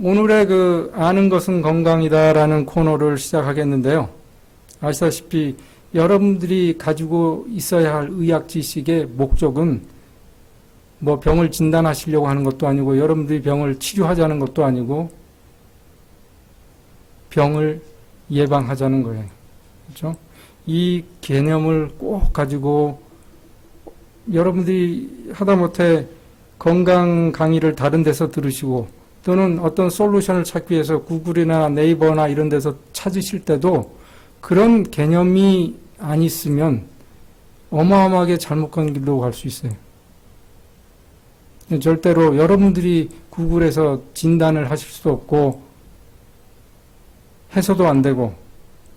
오늘의 그 아는 것은 건강이다라는 코너를 시작하겠는데요. 아시다시피 여러분들이 가지고 있어야 할 의학 지식의 목적은 뭐 병을 진단하시려고 하는 것도 아니고 여러분들이 병을 치료하자는 것도 아니고 병을 예방하자는 거예요. 그렇죠? 이 개념을 꼭 가지고 여러분들이 하다못해 건강 강의를 다른 데서 들으시고 또는 어떤 솔루션을 찾기 위해서 구글이나 네이버나 이런 데서 찾으실 때도 그런 개념이 안 있으면 어마어마하게 잘못 간 길로 갈 수 있어요. 절대로 여러분들이 구글에서 진단을 하실 수도 없고 해서도 안 되고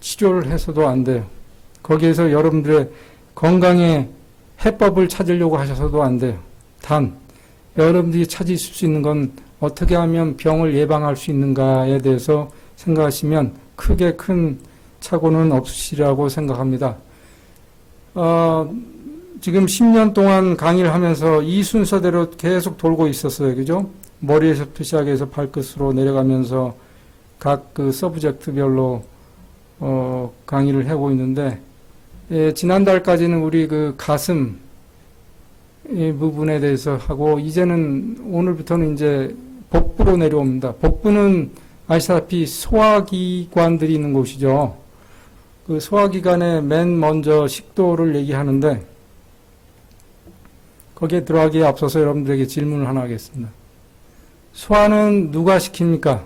치료를 해서도 안 돼요. 거기에서 여러분들의 건강의 해법을 찾으려고 하셔서도 안 돼요. 단 여러분들이 찾으실 수 있는 건 어떻게 하면 병을 예방할 수 있는가에 대해서 생각하시면 크게 큰 착오는 없으시리라고 생각합니다. 지금 10년 동안 강의를 하면서 이 순서대로 계속 돌고 있었어요. 그죠? 머리에서부터 시작해서 발끝으로 내려가면서 각 그 서브젝트별로 강의를 하고 있는데, 지난달까지는 우리 그 가슴 이 부분에 대해서 하고, 이제는 오늘부터는 이제 복부로 내려옵니다. 복부는 아시다시피 소화기관들이 있는 곳이죠. 그 소화기관에 맨 먼저 식도를 얘기하는데, 거기에 들어가기에 앞서서 여러분들에게 질문을 하나 하겠습니다. 소화는 누가 시킵니까?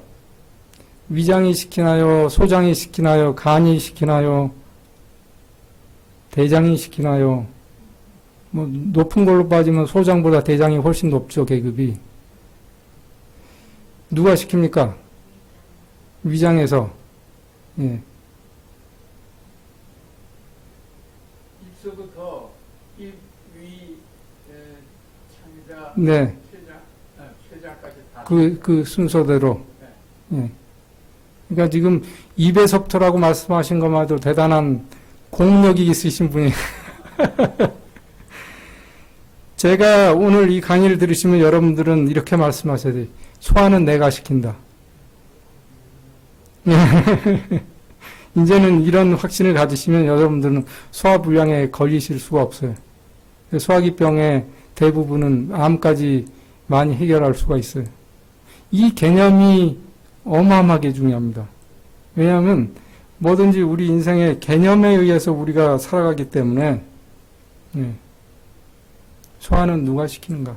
위장이 시키나요? 소장이 시키나요? 간이 시키나요? 대장이 시키나요? 뭐 높은 걸로 빠지면 소장보다 대장이 훨씬 높죠, 계급이. 누가 시킵니까? 위장에서. 예. 입서부터 입, 위, 창자, 네. 췌장까지 다. 그 순서대로. 예. 그러니까 지금 입에서부터라고 말씀하신 것만도 대단한 공력이 있으신 분이. 제가 오늘 이 강의를 들으시면 여러분들은 이렇게 말씀하셔야 돼요. 소화는 내가 시킨다. 이제는 이런 확신을 가지시면 여러분들은 소화불량에 걸리실 수가 없어요. 소화기병의 대부분은 암까지 많이 해결할 수가 있어요. 이 개념이 어마어마하게 중요합니다. 왜냐하면 뭐든지 우리 인생의 개념에 의해서 우리가 살아가기 때문에 소화는 누가 시키는가.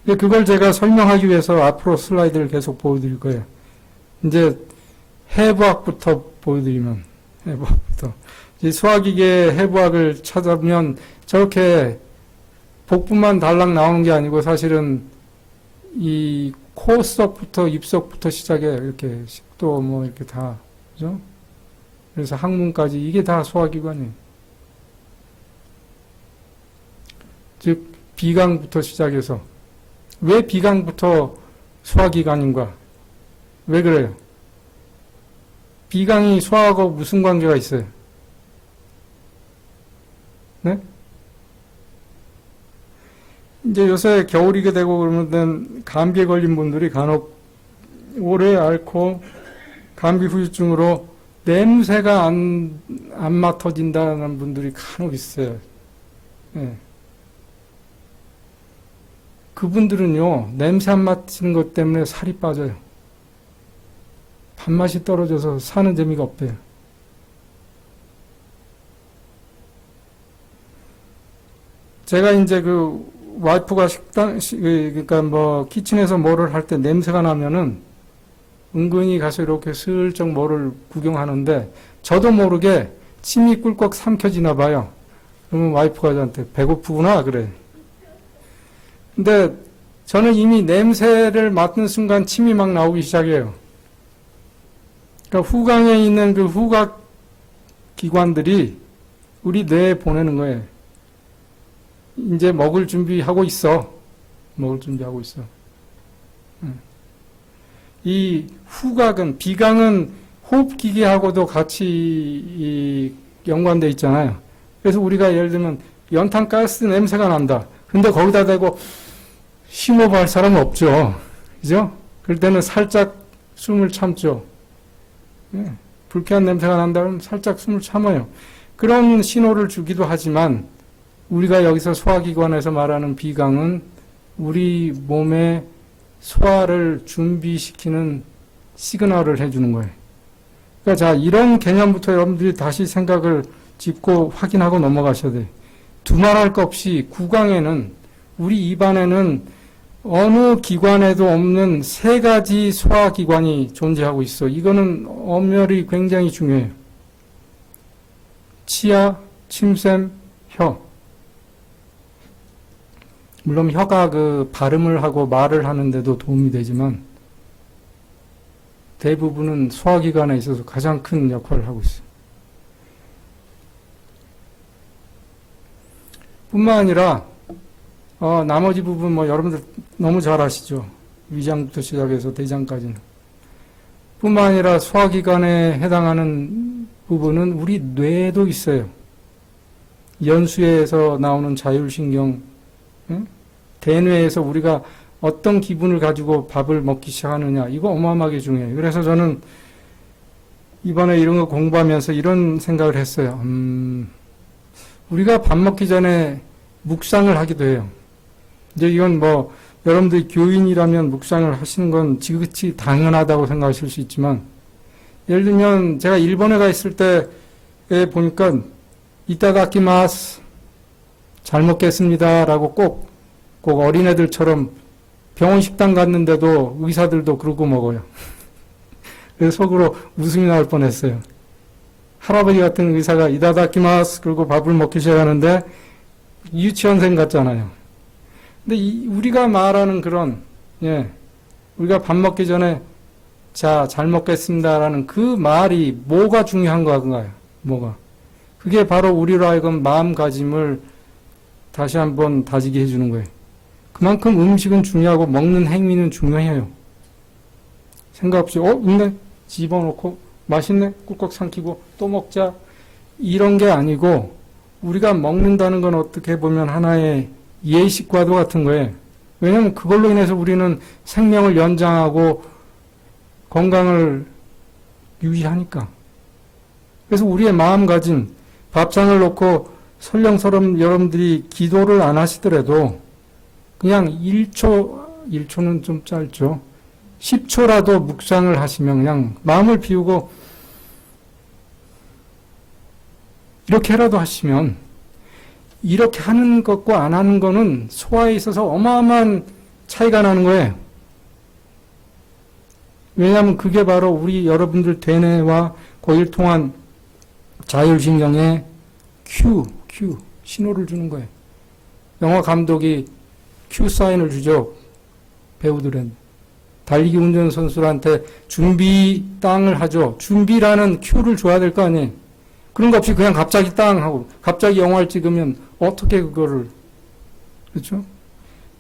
그걸 제가 설명하기 위해서 앞으로 슬라이드를 계속 보여드릴 거예요. 이제 해부학부터 보여드리면, 해부학부터. 이 소화기계 해부학을 찾아보면 저렇게 복부만 달랑 나오는 게 아니고 사실은 이 코석부터 입석부터 시작해 이렇게 식도 뭐 이렇게 다, 그죠? 그래서 항문까지 이게 다 소화기관이에요. 즉, 비강부터 시작해서. 왜 비강부터 소화기관인가? 왜 그래요? 비강이 소화하고 무슨 관계가 있어요? 네? 이제 요새 겨울이게 되고 그러면 감기에 걸린 분들이 간혹 오래 앓고 감기 후유증으로 냄새가 안 맡아진다는 분들이 간혹 있어요. 네. 그분들은요, 냄새 안 맡는 것 때문에 살이 빠져요. 밥맛이 떨어져서 사는 재미가 없대요. 제가 이제 그 와이프가 그러니까 뭐 키친에서 뭐를 할 때 냄새가 나면은 은근히 가서 이렇게 슬쩍 뭐를 구경하는데 저도 모르게 침이 꿀꺽 삼켜지나 봐요. 그러면 와이프가 저한테 배고프구나 그래. 근데 저는 이미 냄새를 맡는 순간 침이 막 나오기 시작해요. 그러니까 후광에 있는 그 후각 기관들이 우리 뇌에 보내는 거예요. 이제 먹을 준비하고 있어. 먹을 준비하고 있어. 이 후각은, 비강은 호흡기계하고도 같이 연관되어 있잖아요. 그래서 우리가 예를 들면 연탄가스 냄새가 난다. 근데 거기다 대고 심호흡할 사람은 없죠. 그죠? 그럴 때는 살짝 숨을 참죠. 예, 불쾌한 냄새가 난다면 살짝 숨을 참아요. 그런 신호를 주기도 하지만 우리가 여기서 소화기관에서 말하는 비강은 우리 몸의 소화를 준비시키는 시그널을 해주는 거예요. 그러니까 자, 이런 개념부터 여러분들이 다시 생각을 짚고 확인하고 넘어가셔야 돼요. 두말할 것 없이 구강에는, 우리 입안에는 어느 기관에도 없는 세 가지 소화기관이 존재하고 있어. 이거는 엄연히 굉장히 중요해요. 치아, 침샘, 혀. 물론 혀가 그 발음을 하고 말을 하는데도 도움이 되지만 대부분은 소화기관에 있어서 가장 큰 역할을 하고 있어요. 뿐만 아니라 나머지 부분 뭐 여러분들 너무 잘 아시죠. 위장부터 시작해서 대장까지는. 뿐만 아니라 소화기관에 해당하는 부분은 우리 뇌에도 있어요. 연수에서 나오는 자율신경, 대뇌에서 우리가 어떤 기분을 가지고 밥을 먹기 시작하느냐, 이거 어마어마하게 중요해요. 그래서 저는 이번에 이런 거 공부하면서 이런 생각을 했어요. 우리가 밥 먹기 전에 묵상을 하기도 해요. 이제 이건 뭐 여러분들이 교인이라면 묵상을 하시는 건 지극히 당연하다고 생각하실 수 있지만, 예를 들면 제가 일본에 가 있을 때에 보니까 이타다키마스, 잘 먹겠습니다 라고 꼭 어린애들처럼 병원 식당 갔는데도 의사들도 그러고 먹어요. 그래서 속으로 웃음이 나올 뻔했어요. 할아버지 같은 의사가 이타다키마스 그러고 밥을 먹기 시작하는데 유치원생 같잖아요. 근데 우리가 말하는 그런, 우리가 밥 먹기 전에 자, 잘 먹겠습니다라는 그 말이 뭐가 중요한 건가요? 뭐가? 그게 바로 우리로 하여금 마음가짐을 다시 한번 다지게 해주는 거예요. 그만큼 음식은 중요하고 먹는 행위는 중요해요. 생각 없이 있네? 집어넣고 맛있네? 꿀꺽 삼키고 또 먹자. 이런 게 아니고 우리가 먹는다는 건 어떻게 보면 하나의 예식과도 같은 거예요. 왜냐하면 그걸로 인해서 우리는 생명을 연장하고 건강을 유지하니까. 그래서 우리의 마음가짐, 밥상을 놓고 설령설령 여러분들이 기도를 안 하시더라도 그냥 1초는 좀 짧죠. 10초라도 묵상을 하시면 그냥 마음을 비우고 이렇게라도 하시면, 이렇게 하는 것과 안 하는 거는 소화에 있어서 어마어마한 차이가 나는 거예요. 왜냐하면 그게 바로 우리 여러분들 대뇌와 거기를 통한 자율신경의 큐, 신호를 주는 거예요. 영화 감독이 큐 사인을 주죠. 배우들은. 달리기 운전선수한테 준비 땅을 하죠. 준비라는 큐를 줘야 될 거 아니에요. 그런 거 없이 그냥 갑자기 땅 하고 갑자기 영화를 찍으면 어떻게 그거를, 그렇죠?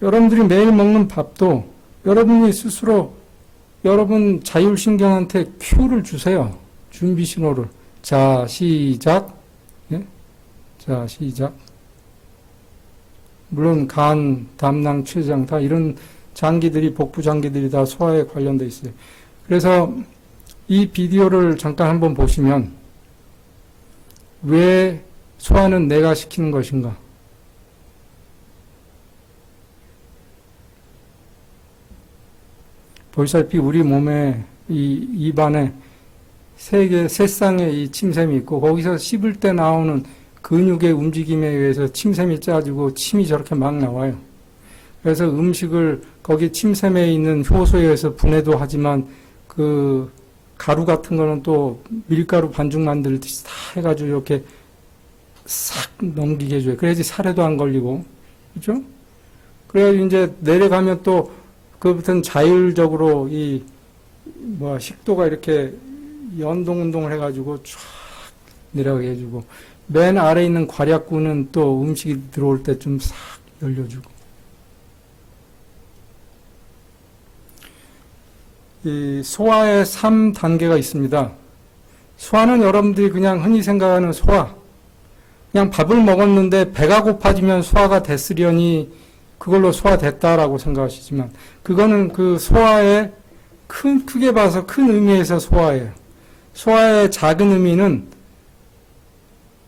여러분들이 매일 먹는 밥도 여러분이 스스로 여러분 자율신경한테 큐를 주세요. 준비 신호를. 자, 시작. 자, 시작. 물론 간, 담낭, 췌장 다 이런 장기들이, 복부 장기들이 다 소화에 관련돼 있어요. 그래서 이 비디오를 잠깐 한번 보시면 왜 소화는 내가 시키는 것인가? 보시다시피 우리 몸에 이 입안에 세 쌍의 이 침샘이 있고 거기서 씹을 때 나오는 근육의 움직임에 의해서 침샘이 짜지고 침이 저렇게 막 나와요. 그래서 음식을 거기 침샘에 있는 효소에 의해서 분해도 하지만 그 가루 같은 거는 또 밀가루 반죽 만들듯이 다 해가지고 이렇게 싹 넘기게 해줘요. 그래야지 살에도 안 걸리고, 그죠? 그래가지고 이제 내려가면 또 그부터는 자율적으로 식도가 이렇게 연동 운동을 해가지고 쫙 내려가게 해주고, 맨 아래에 있는 괄약근은 또 음식이 들어올 때 좀 싹 열려주고. 이 소화의 3단계가 있습니다. 소화는 여러분들이 그냥 흔히 생각하는 소화, 그냥 밥을 먹었는데 배가 고파지면 소화가 됐으려니 그걸로 소화됐다라고 생각하시지만, 그거는 그 소화의 크게 봐서 큰 의미에서 소화예요. 소화의 작은 의미는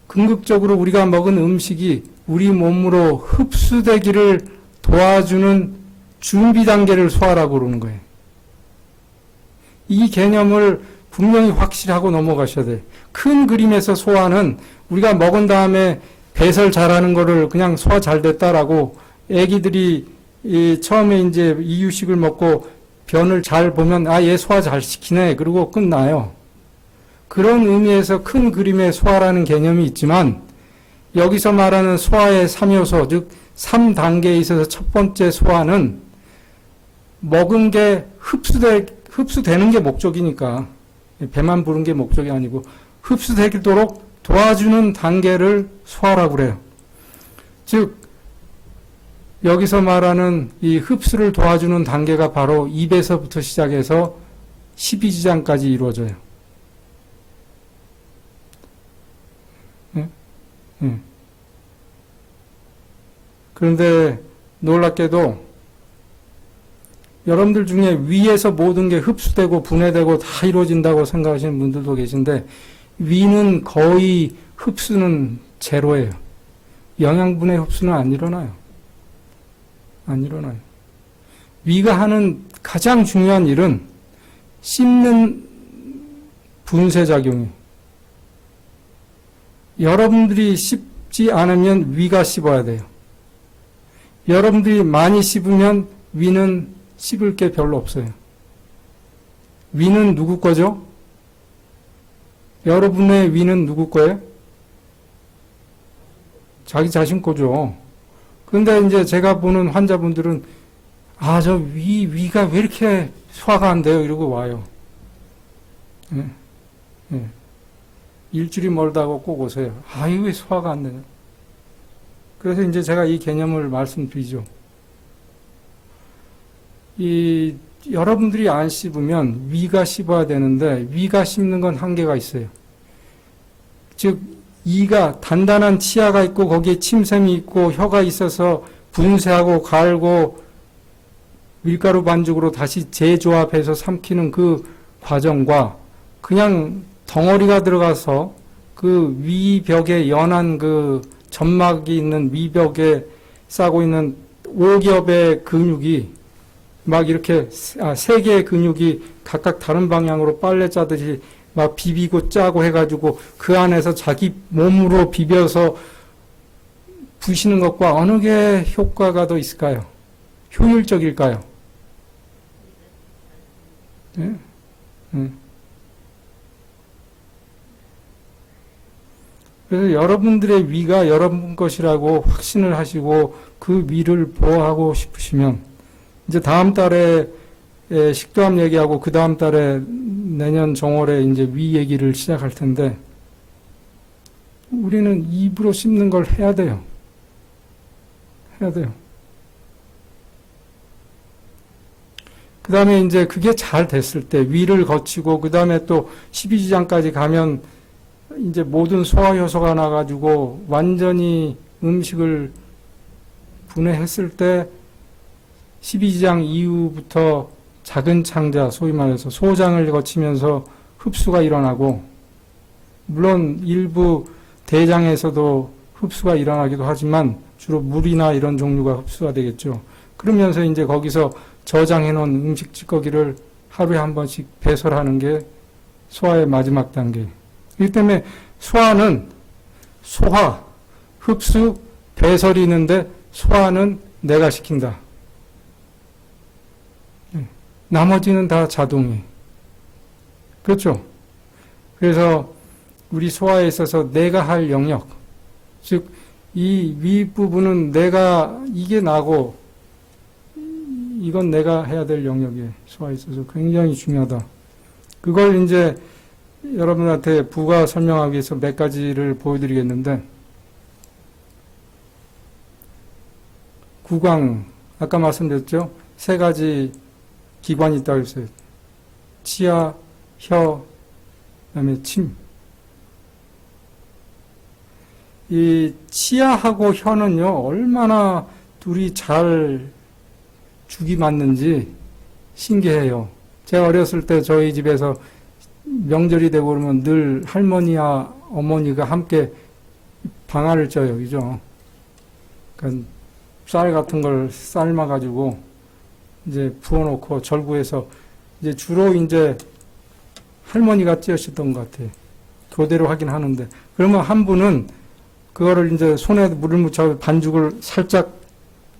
궁극적으로 우리가 먹은 음식이 우리 몸으로 흡수되기를 도와주는 준비 단계를 소화라고 그러는 거예요. 이 개념을 분명히 확실하고 넘어가셔야 돼요. 큰 그림에서 소화는 우리가 먹은 다음에 배설 잘하는 거를 그냥 소화 잘 됐다라고 애기들이 처음에 이제 이유식을 먹고 변을 잘 보면 얘 소화 잘 시키네 그러고 끝나요. 그런 의미에서 큰 그림의 소화라는 개념이 있지만 여기서 말하는 소화의 3요소 즉 3단계에 있어서 첫 번째 소화는 먹은 게 흡수되는 게 목적이니까 배만 부른 게 목적이 아니고 흡수되도록 도와주는 단계를 소화라고 그래요. 즉 여기서 말하는 이 흡수를 도와주는 단계가 바로 입에서부터 시작해서 십이지장까지 이루어져요. 그런데 놀랍게도 여러분들 중에 위에서 모든 게 흡수되고 분해되고 다 이루어진다고 생각하시는 분들도 계신데 위는 거의 흡수는 제로예요. 영양분의 흡수는 안 일어나요. 안 일어나요. 위가 하는 가장 중요한 일은 씹는 분쇄작용이에요. 여러분들이 씹지 않으면 위가 씹어야 돼요. 여러분들이 많이 씹으면 위는 씹을 게 별로 없어요. 위는 누구 거죠? 여러분의 위는 누구 거예요? 자기 자신 거죠. 그런데 이제 제가 보는 환자분들은 저 위가 왜 이렇게 소화가 안 돼요? 이러고 와요. 예. 예. 일주일이 멀다고 꼭 오세요. 이거 왜 소화가 안 되냐? 그래서 이제 제가 이 개념을 말씀드리죠. 여러분들이 안 씹으면 위가 씹어야 되는데 위가 씹는 건 한계가 있어요. 즉 이가 단단한 치아가 있고 거기에 침샘이 있고 혀가 있어서 분쇄하고 갈고 밀가루 반죽으로 다시 재조합해서 삼키는 그 과정과 그냥 덩어리가 들어가서 그 위벽에 연한 그 점막이 있는 위벽에 싸고 있는 5겹의 근육이 막 이렇게 3개의 근육이 각각 다른 방향으로 빨래 짜듯이 막 비비고 짜고 해가지고 그 안에서 자기 몸으로 비벼서 부시는 것과 어느 게 효과가 더 있을까요? 효율적일까요? 네? 그래서 여러분들의 위가 여러분 것이라고 확신을 하시고 그 위를 보호하고 싶으시면 이제 다음 달에 식도암 얘기하고 그 다음 달에 내년 정월에 이제 위 얘기를 시작할 텐데 우리는 입으로 씹는 걸 해야 돼요. 해야 돼요. 그 다음에 이제 그게 잘 됐을 때 위를 거치고 그 다음에 또 십이지장까지 가면 이제 모든 소화 효소가 나가지고 완전히 음식을 분해했을 때 십이지장 이후부터 작은 창자, 소위 말해서 소장을 거치면서 흡수가 일어나고 물론 일부 대장에서도 흡수가 일어나기도 하지만 주로 물이나 이런 종류가 흡수가 되겠죠. 그러면서 이제 거기서 저장해 놓은 음식 찌꺼기를 하루에 한 번씩 배설하는 게 소화의 마지막 단계. 그렇기 때문에 소화는 소화, 흡수, 배설이 있는데 소화는 내가 시킨다. 나머지는 다 자동이. 그렇죠? 그래서 우리 소화에 있어서 내가 할 영역, 즉, 이 윗부분은 이게 나고, 이건 내가 해야 될 영역이에요. 소화에 있어서 굉장히 중요하다. 그걸 이제 여러분한테 부가 설명하기 위해서 몇 가지를 보여드리겠는데, 구강, 아까 말씀드렸죠? 3가지 기관이 있다고 했어요. 치아, 혀, 그다음에 침. 이 치아하고 혀는요, 얼마나 둘이 잘 죽이 맞는지 신기해요. 제가 어렸을 때 저희 집에서 명절이 되고 그러면 늘 할머니와 어머니가 함께 방아를 쪄요. 그죠? 그러니까 쌀 같은 걸 삶아가지고 이제 부어놓고 절구해서 이제 주로 이제 할머니가 찌으셨던 것 같아요. 교대로 하긴 하는데. 그러면 한 분은 그거를 이제 손에 물을 묻혀 반죽을 살짝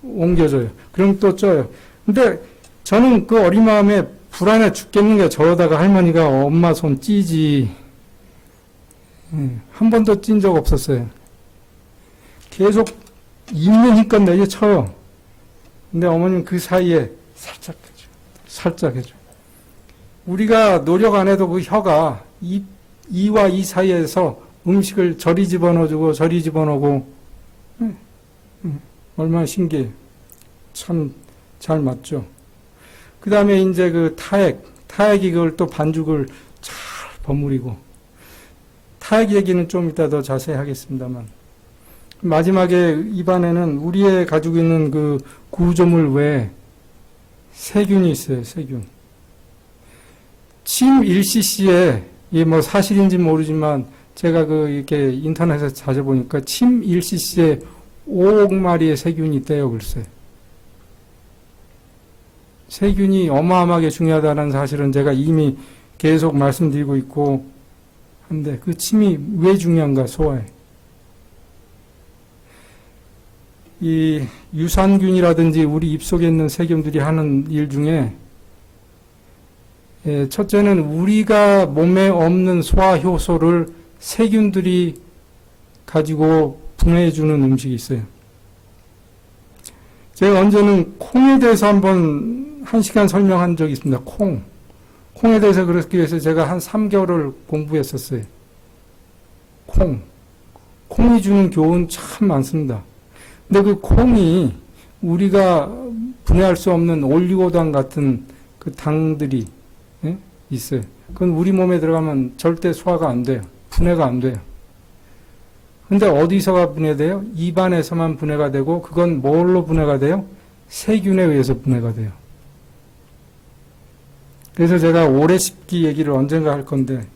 옮겨줘요. 그럼 또 쪄요. 근데 저는 그 어린 마음에 불안해 죽겠는 게 저러다가 할머니가 엄마 손 찌지. 한 번도 찐 적 없었어요. 계속 있는 힘껏 내려쳐요. 근데 어머님 그 사이에 살짝 해줘. 살짝 해줘. 우리가 노력 안 해도 그 혀가 이와 이 사이에서 음식을 저리 집어넣어주고 저리 집어넣고 얼마나 신기해. 참 잘 맞죠. 그 다음에 이제 그 타액이 그걸 또 반죽을 잘 버무리고 타액 얘기는 좀 이따 더 자세히 하겠습니다만 마지막에 입안에는 우리의 가지고 있는 그 구조물 외에 세균이 있어요. 세균. 침 1cc에 이게 뭐 사실인지 모르지만 제가 그 이렇게 인터넷에서 찾아보니까 침 1cc에 5억 마리의 세균이 있대요. 글쎄. 세균이 어마어마하게 중요하다는 사실은 제가 이미 계속 말씀드리고 있고 한데 그 침이 왜 중요한가 소화에. 이 유산균이라든지 우리 입속에 있는 세균들이 하는 일 중에 첫째는 우리가 몸에 없는 소화 효소를 세균들이 가지고 분해해주는 음식이 있어요. 제가 언제는 콩에 대해서 한번 1시간 설명한 적이 있습니다. 콩에 대해서 그렇기 위해서 제가 한 3개월을 공부했었어요. 콩이 주는 교훈 참 많습니다. 근데 그 콩이 우리가 분해할 수 없는 올리고당 같은 그 당들이 있어요. 그건 우리 몸에 들어가면 절대 소화가 안 돼요. 분해가 안 돼요. 근데 어디서가 분해돼요? 입안에서만 분해가 되고 그건 뭘로 분해가 돼요? 세균에 의해서 분해가 돼요. 그래서 제가 오래 씹기 얘기를 언젠가 할 건데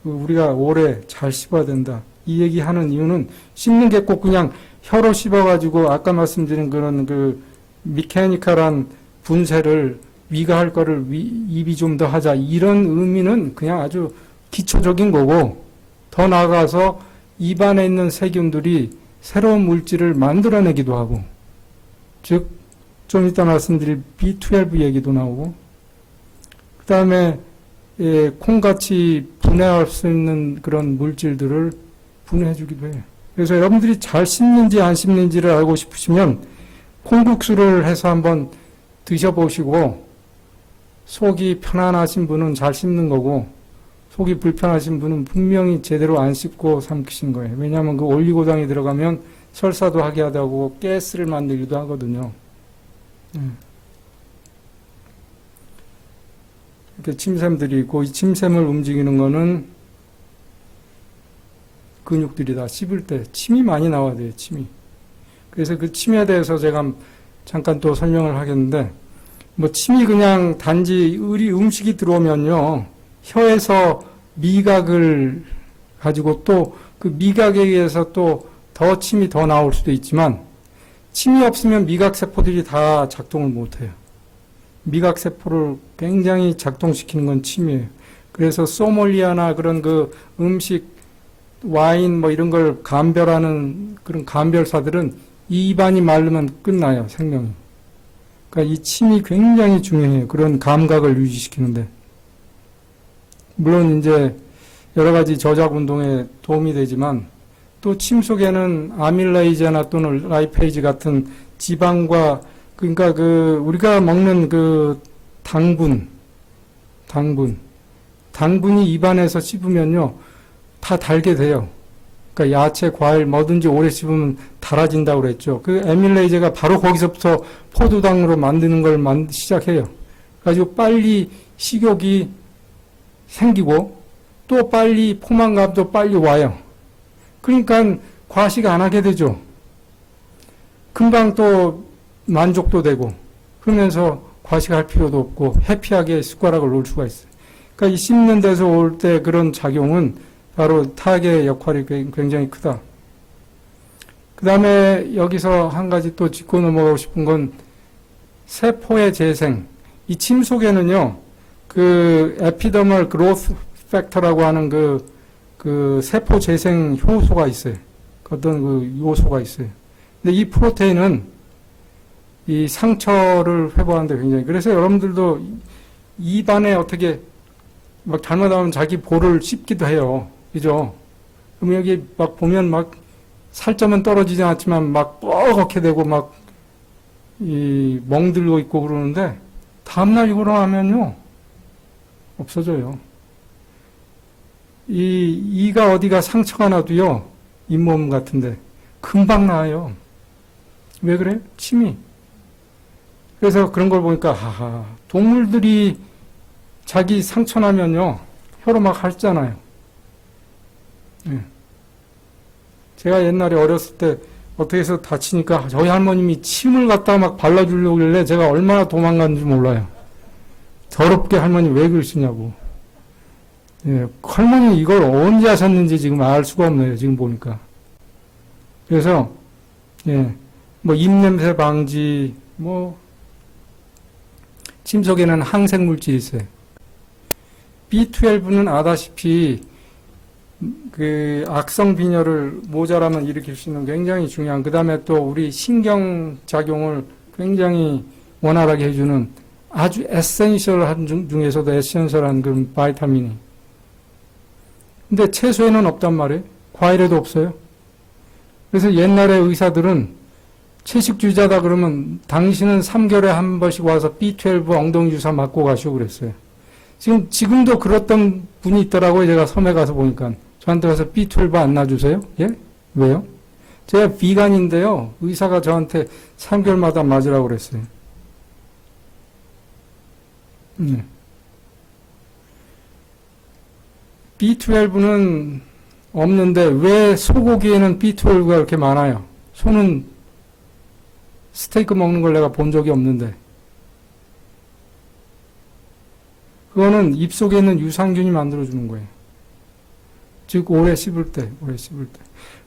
우리가 오래 잘 씹어야 된다. 이 얘기하는 이유는 씹는 게 꼭 그냥 혀로 씹어가지고 아까 말씀드린 그런 그 미케니컬한 분쇄를 위가 할 거를 입이 좀 더 하자. 이런 의미는 그냥 아주 기초적인 거고 더 나아가서 입안에 있는 세균들이 새로운 물질을 만들어내기도 하고 즉 좀 이따 말씀드릴 B12 얘기도 나오고 그 다음에 콩같이 분해할 수 있는 그런 물질들을 분해해주기도 해요. 그래서 여러분들이 잘 씹는지 안 씹는지를 알고 싶으시면 콩국수를 해서 한번 드셔보시고 속이 편안하신 분은 잘 씹는 거고 속이 불편하신 분은 분명히 제대로 안 씹고 삼키신 거예요. 왜냐하면 그 올리고당이 들어가면 설사도 하게 하고 가스를 만들기도 하거든요. 이렇게 침샘들이 있고 이 침샘을 움직이는 거는 근육들이다. 씹을 때 침이 많이 나와야 돼요. 침이. 그래서 그 침에 대해서 제가 잠깐 또 설명을 하겠는데 뭐 침이 그냥 단지 우리 음식이 들어오면요. 혀에서 미각을 가지고 또 그 미각에 의해서 또 더 침이 더 나올 수도 있지만 침이 없으면 미각세포들이 다 작동을 못해요. 미각세포를 굉장히 작동시키는 건 침이에요. 그래서 소믈리아나 그런 그 음식, 와인 뭐 이런 걸 감별하는 그런 감별사들은 이 입안이 마르면 끝나요. 생명이. 그러니까 이 침이 굉장히 중요해요. 그런 감각을 유지시키는데. 물론 이제 여러 가지 저작 운동에 도움이 되지만 또 침 속에는 아밀레이제나 또는 라이페이즈 같은 지방과 그러니까 그 우리가 먹는 그 당분이 입안에서 씹으면요 다 달게 돼요. 그러니까 야채, 과일 뭐든지 오래 씹으면 달아진다고 그랬죠. 그 아밀레이제가 바로 거기서부터 포도당으로 만드는 걸 시작해요. 그래가지고 빨리 식욕이 생기고 또 빨리 포만감도 빨리 와요. 그러니까 과식 안 하게 되죠. 금방 또 만족도 되고 그러면서 과식할 필요도 없고 해피하게 숟가락을 놓을 수가 있어요. 그러니까 이 씹는 데서 올 때 그런 작용은 바로 타액의 역할이 굉장히 크다. 그 다음에 여기서 한 가지 또 짚고 넘어가고 싶은 건 세포의 재생. 이 침 속에는요, 그 에피더멀 그로스 팩터라고 하는 그 세포 재생 효소가 있어요. 어떤 그 요소가 있어요. 근데 이 프로테인은 이 상처를 회복하는데 굉장히, 그래서 여러분들도 입안에 어떻게 막 잘못하면 자기 볼을 씹기도 해요. 그죠? 그럼 여기 막 보면 막 살점은 떨어지지 않지만 막 뻐겋게 되고 막 이 멍들고 있고 그러는데 다음날 이거로 하면요 없어져요. 이가 어디가 상처가 나도요 잇몸 같은데 금방 나아요. 왜 그래? 침이. 그래서 그런 걸 보니까 하하, 동물들이 자기 상처 나면요 혀로 막 핥잖아요. 예. 제가 옛날에 어렸을 때 어떻게 해서 다치니까 저희 할머님이 침을 갖다가 막 발라주려길래 제가 얼마나 도망갔는지 몰라요. 더럽게 할머니 왜 그러시냐고. 예, 할머니 이걸 언제 하셨는지 지금 알 수가 없네요. 지금 보니까. 그래서 예, 뭐 입냄새 방지, 뭐 침 속에는 항생 물질이 있어요. B12는 아다시피 그 악성 빈혈을 모자라면 일으킬 수 있는 굉장히 중요한, 그 다음에 또 우리 신경 작용을 굉장히 원활하게 해주는 아주 에센셜한 중에서도 에센셜한 그런 바이타민이. 근데 채소에는 없단 말이에요. 과일에도 없어요. 그래서 옛날에 의사들은 채식주의자다 그러면 당신은 3개월에 한 번씩 와서 B12 엉덩이 주사 맞고 가시고 그랬어요. 지금도 그랬던 분이 있더라고요. 제가 섬에 가서 보니까. 저한테 가서 B12 안 놔주세요? 예? 왜요? 제가 비간인데요. 의사가 저한테 3개월마다 맞으라고 그랬어요. B12는 없는데 왜 소고기에는 B12가 그렇게 많아요? 소는 스테이크 먹는 걸 내가 본 적이 없는데. 그거는 입속에 있는 유산균이 만들어주는 거예요. 즉, 오래 씹을 때.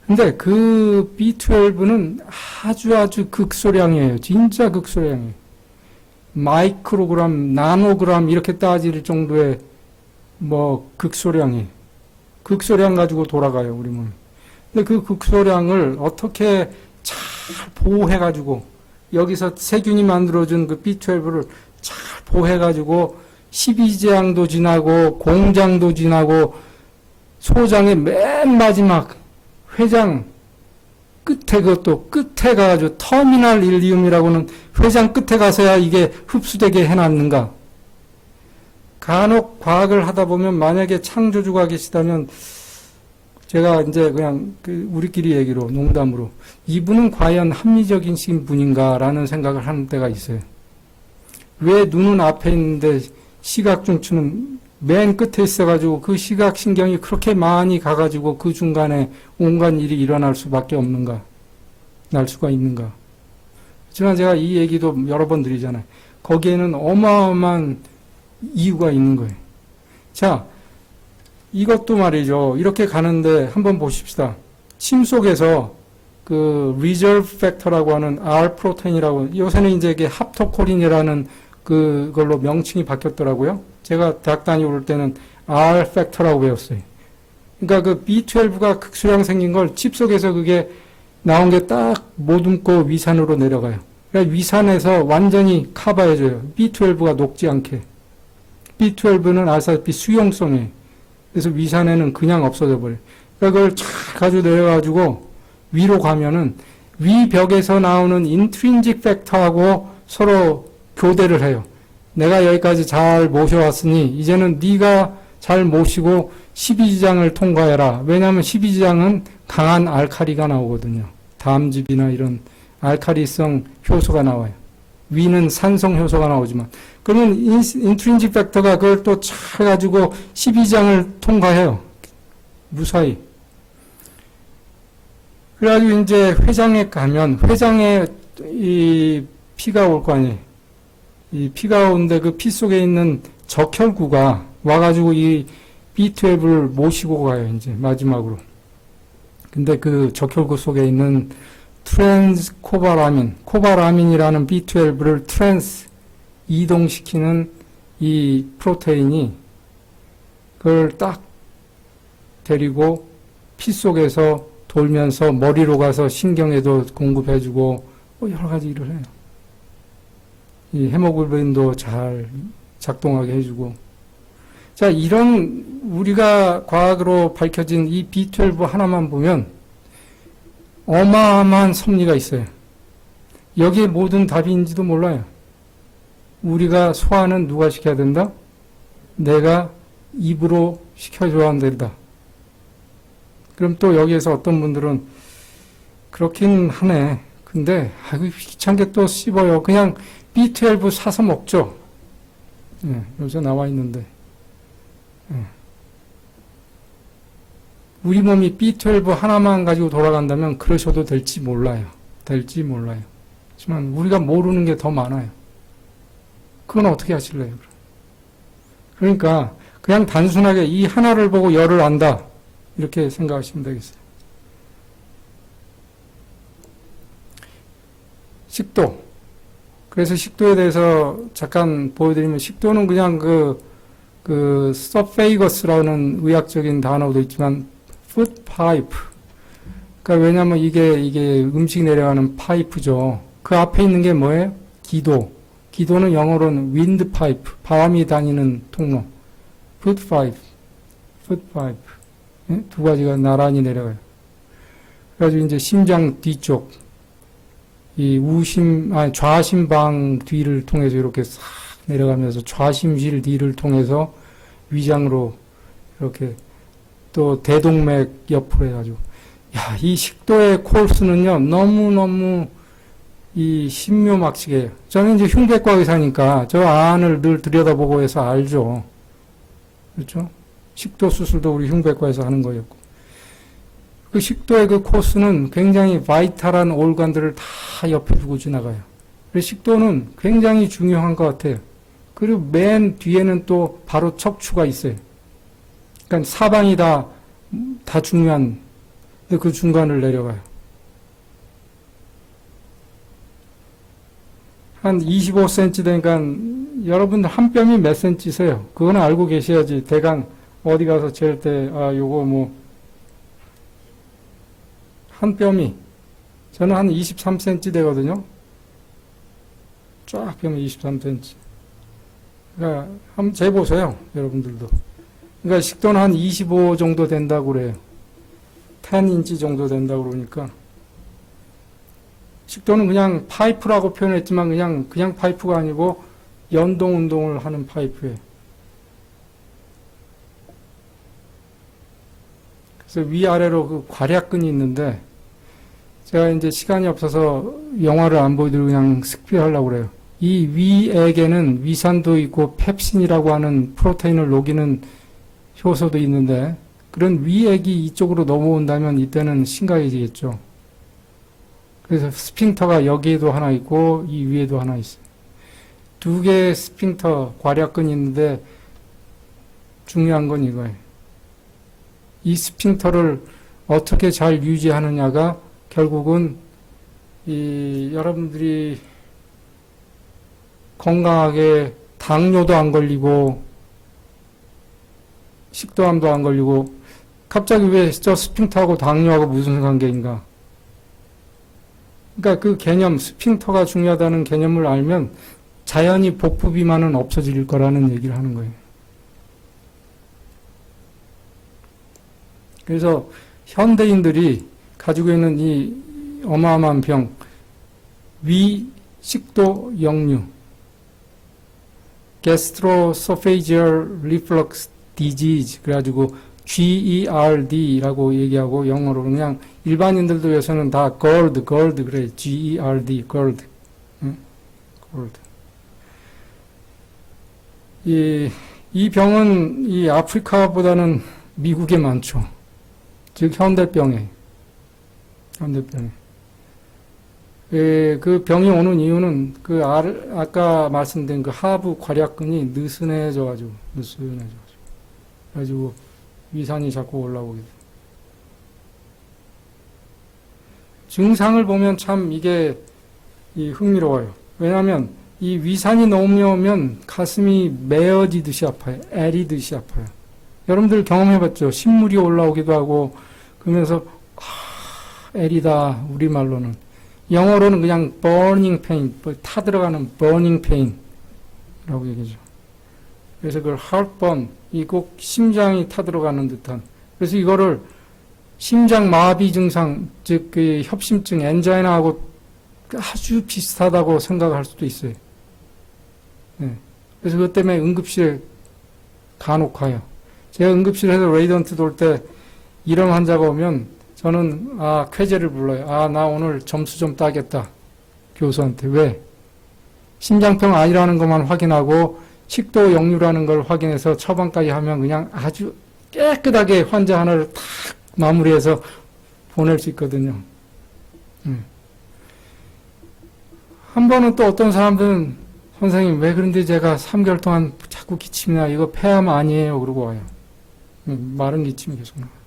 근데 그 B12는 아주 극소량이에요. 진짜 극소량이에요. 마이크로그램, 나노그램 이렇게 따질 정도의 뭐 극소량이. 극소량 가지고 돌아가요, 우리 몸이. 근데 그 극소량을 어떻게 잘 보호해가지고 여기서 세균이 만들어준 그 B12를 잘 보호해가지고 12장도 지나고 공장도 지나고 소장의 맨 마지막 회장 끝에, 그것도 끝에 가가지고 터미널 일리움이라고는 회장 끝에 가서야 이게 흡수되게 해놨는가. 간혹 과학을 하다 보면 만약에 창조주가 계시다면 제가 이제 그냥 우리끼리 얘기로 농담으로 이분은 과연 합리적인 분인가라는 생각을 하는 때가 있어요. 왜 눈은 앞에 있는데 시각중추는 맨 끝에 있어가지고 그 시각신경이 그렇게 많이 가가지고 그 중간에 온갖 일이 일어날 수밖에 없는가, 날 수가 있는가. 하지만 제가 이 얘기도 여러 번 드리잖아요. 거기에는 어마어마한 이유가 있는 거예요. 자, 이것도 말이죠. 이렇게 가는데 한번 보십시다. 침 속에서 그 reserve factor라고 하는 R 프로테인이라고, 요새는 이제 이게 합토콜린이라는 그걸로 명칭이 바뀌었더라고요. 제가 대학 다니올 때는 R 팩터라고 배웠어요. 그러니까 그 B12가 극소량 생긴 걸 칩 속에서 그게 나온 게 딱 못 움고 위산으로 내려가요. 그러니까 위산에서 완전히 커버해줘요. B12가 녹지 않게. B12는 아시다시피 수용성이에요. 그래서 위산에는 그냥 없어져 버려요. 그러니까 그걸 쫙 가지고 내려가지고 위로 가면은 위벽에서 나오는 인트린직 팩터하고 서로 교대를 해요. 내가 여기까지 잘 모셔왔으니 이제는 네가 잘 모시고 12지장을 통과해라. 왜냐하면 12지장은 강한 알칼리가 나오거든요. 담즙이나 이런 알칼리성 효소가 나와요. 위는 산성 효소가 나오지만, 그러면 인트린직 팩터가 그걸 또 잘 가지고 12지장을 통과해요. 무사히. 그래가지고 이제 회장에 가면 회장에 이 피가 올 거 아니에요. 이 피가 오는데 그 피 속에 있는 적혈구가 와가지고 이 B12를 모시고 가요, 이제, 마지막으로. 근데 그 적혈구 속에 있는 코바라민이라는 B12를 이동시키는 이 프로테인이 그걸 딱 데리고 피 속에서 돌면서 머리로 가서 신경에도 공급해주고 여러 가지 일을 해요. 이 헤모글빈도 잘 작동하게 해주고. 자, 이런 우리가 과학으로 밝혀진 이 B12 하나만 보면 어마어마한 섭리가 있어요. 여기에 모든 답인지도 몰라요. 우리가 소화는 누가 시켜야 된다? 내가 입으로 시켜줘야 된다. 그럼 또 여기에서 어떤 분들은 그렇긴 하네. 근데 아이고 귀찮게 또 씹어요. 그냥 B12 사서 먹죠. 예, 여기서 나와 있는데. 예. 우리 몸이 B12 하나만 가지고 돌아간다면 그러셔도 될지 몰라요. 하지만 우리가 모르는 게 더 많아요. 그건 어떻게 하실래요? 그러니까 그냥 단순하게 이 하나를 보고 열을 안다. 이렇게 생각하시면 되겠어요. 식도. 그래서 식도에 대해서 잠깐 보여드리면 식도는 그냥 그 서페이거스라는 의학적인 단어도 있지만 푸드 파이프. 그러니까 왜냐하면 이게 음식 내려가는 파이프죠. 그 앞에 있는 게 뭐예요? 기도. 기도는 영어로는 윈드 파이프. 바람이 다니는 통로. 푸드 파이프. 예? 두 가지가 나란히 내려가요. 그래가지고 이제 심장 뒤쪽, 이 좌심방 뒤를 통해서 이렇게 싹 내려가면서 좌심실 뒤를 통해서 위장으로 이렇게 또 대동맥 옆으로 해가지고, 야, 이 식도의 코र्스는요, 너무너무 이 신묘막측이에요. 저는 이제 흉배과 의사니까 저 안을 늘 들여다보고 해서 알죠. 그렇죠? 식도 수술도 우리 흉배과에서 하는 거였고. 그 식도의 그 코스는 굉장히 바이탈한 올간들을 다 옆에 두고 지나가요. 그래서 식도는 굉장히 중요한 것 같아요. 그리고 맨 뒤에는 또 바로 척추가 있어요. 그러니까 사방이 다 중요한, 근데 그 중간을 내려가요. 한 25cm 되니까 여러분들 한 뼘이 몇 cm세요? 그건 알고 계셔야지. 대강 어디 가서 잴 때, 요거 뭐, 한 뼘이, 저는 한 23cm 되거든요. 쫙 펴면 23cm. 그러니까, 한번 재보세요. 여러분들도. 그러니까 식도는 한 25 정도 된다고 그래요. 10인치 정도 된다고 그러니까. 식도는 그냥 파이프라고 표현했지만 그냥 파이프가 아니고 연동 운동을 하는 파이프예요. 그래서 위아래로 그 괄약근이 있는데 제가 이제 시간이 없어서 영화를 안 보여드리고 그냥 스킵하려고 그래요. 이 위액에는 위산도 있고 펩신이라고 하는 프로테인을 녹이는 효소도 있는데 그런 위액이 이쪽으로 넘어온다면 이때는 심각해지겠죠. 그래서 스핑터가 여기에도 하나 있고 이 위에도 하나 있어요. 두 개의 스핑터, 괄약근이 있는데 중요한 건 이거예요. 이 스핑터를 어떻게 잘 유지하느냐가 결국은 여러분들이 건강하게 당뇨도 안 걸리고 식도암도 안 걸리고 갑자기 왜 저 스핑터하고 당뇨하고 무슨 관계인가? 그러니까 그 개념, 스핑터가 중요하다는 개념을 알면 자연히 복부 비만은 없어질 거라는 얘기를 하는 거예요. 그래서 현대인들이 가지고 있는 이 어마어마한 병, 식도 역류, Gastroesophageal Reflux Disease, 그래가지고 GERD라고 얘기하고 영어로 그냥 일반인들도 요새는 다 GERD 그래. GERD, GERD. 응? GERD. 이 병은 이 아프리카보다는 미국에 많죠. 즉 현대병에. 그 병이 오는 이유는 아까 말씀드린 그 하부 괄약근이 느슨해져가지고. 그래가지고 위산이 자꾸 올라오게 돼. 증상을 보면 참 이게 흥미로워요. 왜냐하면 이 위산이 너무 오면 가슴이 메어지듯이 아파요. 애리듯이 아파요. 여러분들 경험해봤죠? 신물이 올라오기도 하고 그러면서 애리다 우리말로는. 영어로는 그냥 burning pain, 타 들어가는 burning pain이라고 얘기하죠. 그래서 그걸 heartburn, 이 꼭 심장이 타 들어가는 듯한. 그래서 이거를 심장 마비 증상, 즉 그 협심증, 엔자이나하고 아주 비슷하다고 생각할 수도 있어요. 네. 그래서 그것 때문에 응급실에 간혹 가요. 제가 응급실에서 레이던트 돌 때 이런 환자가 오면 저는 쾌재를 불러요. 나 오늘 점수 좀 따겠다. 교수한테. 왜? 심장병 아니라는 것만 확인하고 식도 역류라는 걸 확인해서 처방까지 하면 그냥 아주 깨끗하게 환자 하나를 탁 마무리해서 보낼 수 있거든요. 한 번은 또 어떤 사람들은 선생님 왜 그런데 제가 3개월 동안 자꾸 기침이 나 이거 폐암 아니에요 그러고 와요. 마른 기침이 계속 나와요.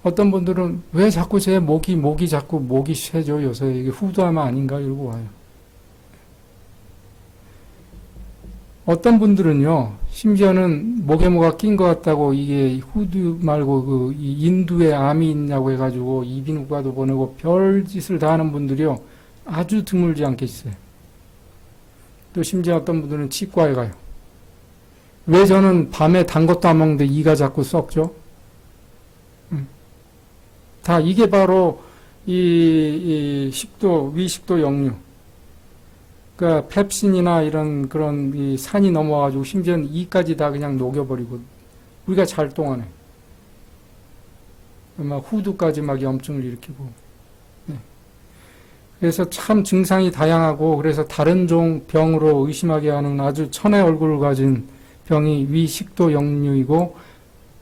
어떤 분들은 왜 자꾸 제 목이 자꾸 목이 쉬죠 요새 이게 후두암 아닌가 이러고 와요. 어떤 분들은요 심지어는 목에 뭐가 낀 것 같다고 이게 후두 말고 그 인두에 암이 있냐고 해가지고 이비인후과도 보내고 별짓을 다 하는 분들이요 아주 드물지 않게 있어요. 또 심지어 어떤 분들은 치과에 가요. 왜 저는 밤에 단 것도 안 먹는데 이가 자꾸 썩죠? 다 이게 바로 이 식도, 위식도 역류. 그러니까 펩신이나 이런 그런 이 산이 넘어와가지고 심지어는 이까지 다 그냥 녹여버리고 우리가 잘 동안에 막 후두까지 막 염증을 일으키고. 네. 그래서 참 증상이 다양하고 그래서 다른 종 병으로 의심하게 하는 아주 천의 얼굴을 가진 병이 위식도 역류이고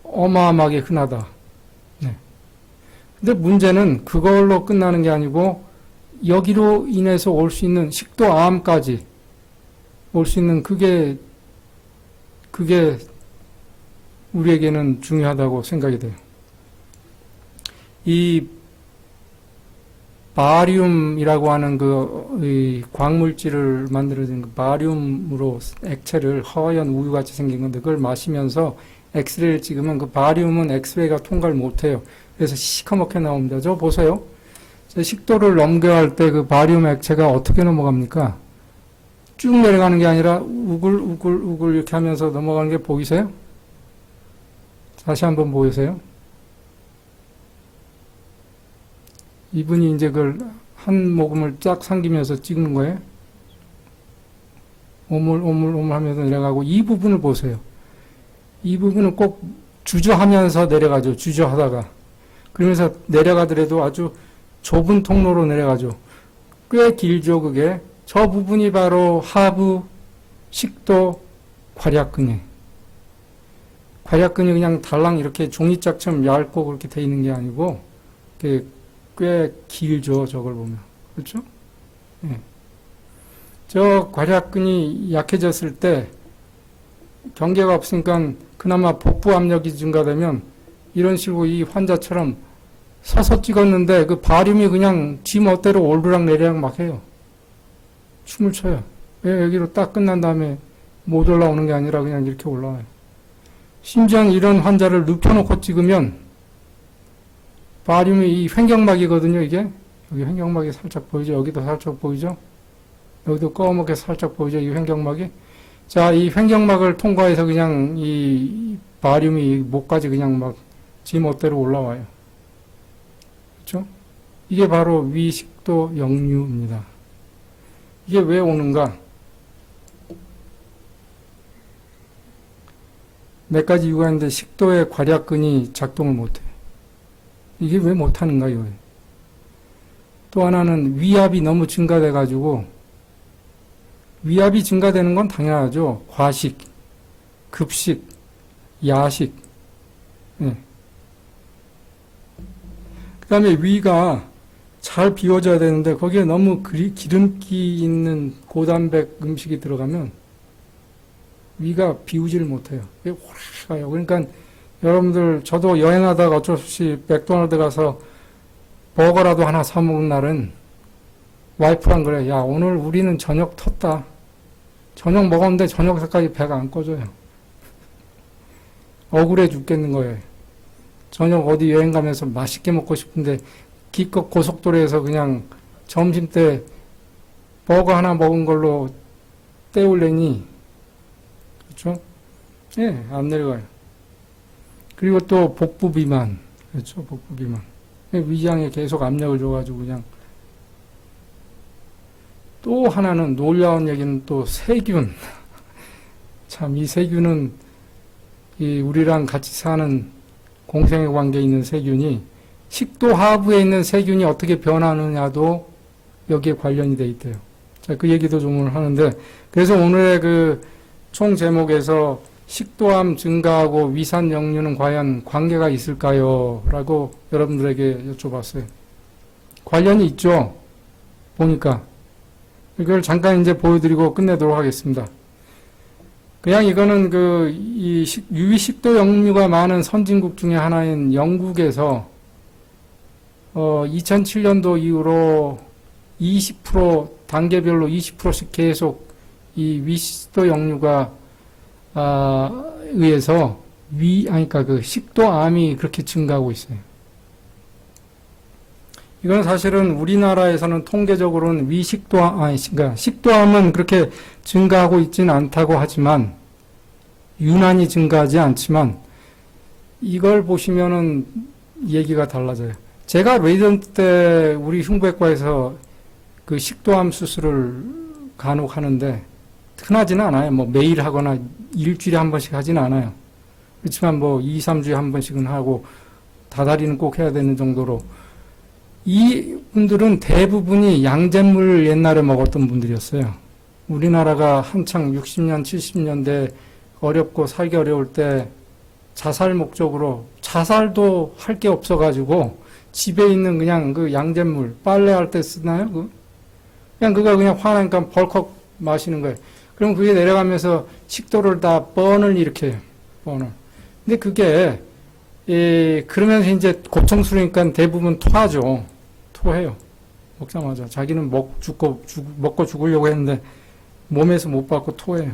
어마어마하게 흔하다. 네. 근데 문제는 그걸로 끝나는 게 아니고 여기로 인해서 올 수 있는 식도암까지 올 수 있는 그게 우리에게는 중요하다고 생각이 돼요. 이 바리움이라고 하는 이 광물질을 만들어진 그 바리움으로 액체를 허연 우유같이 생긴 건데 그걸 마시면서 엑스레이를 찍으면 그 바리움은 엑스레이가 통과를 못해요. 그래서 시커멓게 나옵니다. 저 보세요. 식도를 넘겨갈 때 그 바리움 액체가 어떻게 넘어갑니까? 쭉 내려가는 게 아니라 우글 이렇게 하면서 넘어가는 게 보이세요? 다시 한번 보이세요? 이분이 이제 그걸 한 모금을 쫙 삼키면서 찍는 거예요. 오물 하면서 내려가고 이 부분을 보세요. 이 부분은 꼭 주저하면서 내려가죠. 주저하다가. 그러면서 내려가더라도 아주 좁은 통로로 내려가죠. 꽤 길죠, 그게. 저 부분이 바로 하부 식도 괄약근이에요. 괄약근이 그냥 달랑 이렇게 종이짝처럼 얇고 그렇게 돼 있는 게 아니고, 꽤 길죠, 저걸 보면. 그렇죠? 예. 저 괄약근이 약해졌을 때, 경계가 없으니까 그나마 복부 압력이 증가되면, 이런 식으로 이 환자처럼 서서 찍었는데 그 바륨이 그냥 지 멋대로 오르락 내리락 막 해요. 춤을 춰요. 왜 여기로 딱 끝난 다음에 못 올라오는 게 아니라 그냥 이렇게 올라와요. 심지어 이런 환자를 눕혀놓고 찍으면 바륨이 이 횡격막이거든요, 이게. 여기 횡격막이 살짝 보이죠? 여기도 살짝 보이죠? 여기도 검게 살짝 보이죠? 이 횡격막이. 자, 이 횡격막을 통과해서 그냥 이 바륨이 목까지 그냥 막 지 멋대로 올라와요. 그렇죠? 이게 바로 위식도 역류입니다. 이게 왜 오는가? 몇 가지 이유가 있는데 식도의 괄약근이 작동을 못해요. 이게 왜 못하는가 이거예요. 또 하나는 위압이 너무 증가돼가지고 위압이 증가되는 건 당연하죠. 과식, 급식, 야식. 네. 그다음에 위가 잘 비워져야 되는데 거기에 너무 기름기 있는 고단백 음식이 들어가면 위가 비우지를 못해요. 이게 호락 가요. 그러니까 여러분들 저도 여행하다가 어쩔 수 없이 맥도날드 가서 버거라도 하나 사 먹은 날은 와이프랑 그래. 야, 오늘 우리는 저녁 텄다. 저녁 먹었는데 저녁 때까지 배가 안 꺼져요. 억울해 죽겠는 거예요. 저녁 어디 여행 가면서 맛있게 먹고 싶은데 기껏 고속도로에서 그냥 점심 때 버거 하나 먹은 걸로 때우려니, 그렇죠? 예, 안 내려가요. 그리고 또 복부 비만, 그렇죠? 복부 비만. 위장에 계속 압력을 줘가지고 그냥. 또 하나는 놀라운 얘기는 또 세균. 참, 이 세균은 이 우리랑 같이 사는 공생의 관계에 있는 세균이 식도 하부에 있는 세균이 어떻게 변하느냐도 여기에 관련이 돼 있대요. 자, 그 얘기도 좀 오늘 하는데, 그래서 오늘의 그 총 제목에서 식도암 증가하고 위산 역류는 과연 관계가 있을까요? 라고 여러분들에게 여쭤봤어요. 관련이 있죠? 보니까. 이걸 잠깐 이제 보여드리고 끝내도록 하겠습니다. 그냥 이거는 유위식도 역류가 많은 선진국 중에 하나인 영국에서 2007년도 이후로 20% 단계별로 20%씩 계속 이 위식도 역류가 의해서 그러니까 그 식도암이 그렇게 증가하고 있어요. 이건 사실은 우리나라에서는 통계적으로는 그러니까 식도암은 그렇게 증가하고 있지는 않다고 하지만 유난히 증가하지 않지만 이걸 보시면은 얘기가 달라져요. 제가 레지던트 때 우리 흉부외과에서 그 식도암 수술을 간혹 하는데 흔하지는 않아요. 뭐 매일 하거나 일주일에 한 번씩 하지는 않아요. 그렇지만 뭐 2, 3주에 한 번씩은 하고 다다리는 꼭 해야 되는 정도로 이 분들은 대부분이 양잿물 옛날에 먹었던 분들이었어요. 우리나라가 한창 60년, 70년대 어렵고 살기 어려울 때 자살 목적으로 자살도 할 게 없어가지고 집에 있는 그냥 그 양잿물 빨래할 때 쓰나요? 그냥 그거 그냥 화나니까 벌컥 마시는 거예요. 그럼 그게 내려가면서 식도를 다 뻔을 일으켜요. 뻔을. 근데 그게 그러면서 이제 고통스러우니까 대부분 토하죠. 토해요. 먹자마자. 자기는 먹고 죽으려고 했는데 몸에서 못 받고 토해요.